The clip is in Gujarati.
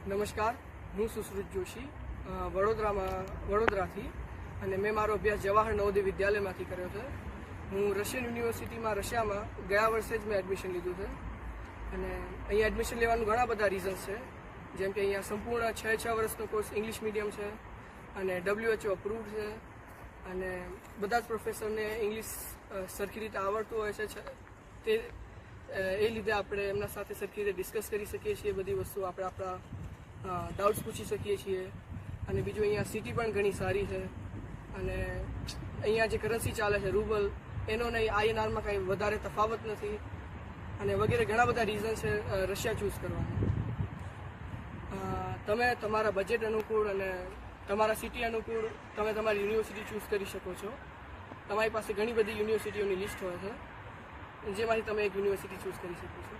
નમસ્કાર, હું સુશ્રુત જોશી વડોદરાથી અને મેં મારો અભ્યાસ જવાહર નવોદય વિદ્યાલયમાંથી કર્યો છે. હું રશિયન યુનિવર્સિટીમાં રશિયામાં ગયા વર્ષે જ મેં એડમિશન લીધું છે અને અહીંયા એડમિશન લેવાનું ઘણા બધા રીઝન્સ છે. જેમ કે અહીંયા સંપૂર્ણ 6 વર્ષનો કોર્સ ઇંગ્લિશ મીડિયમ છે અને WHO અપ્રૂવડ છે અને બધા જ પ્રોફેસરને ઇંગ્લિશ સરખી રીતે આવડતું હોય છે. તે એ લીધે આપણે એમના સાથે સરખી રીતે ડિસ્કસ કરી શકીએ છીએ, બધી વસ્તુ આપણે આપણા ડાઉટ્સ પૂછી શકીએ છીએ. અને બીજું અહીંયા સિટી પણ ઘણી સારી છે અને અહીંયા જે કરન્સી ચાલે છે રૂબલ, એનો નહીં INRમાં કાંઈ વધારે તફાવત નથી અને વગેરે ઘણા બધા રીઝન છે રશિયા ચૂઝ કરવાના. તમે તમારા બજેટ અનુકૂળ અને તમારા સિટી અનુકૂળ તમે તમારી યુનિવર્સિટી ચૂઝ કરી શકો છો. તમારી પાસે ઘણી બધી યુનિવર્સિટીઓની લિસ્ટ હોય છે જેમાંથી તમે એક યુનિવર્સિટી ચૂઝ કરી શકો છો.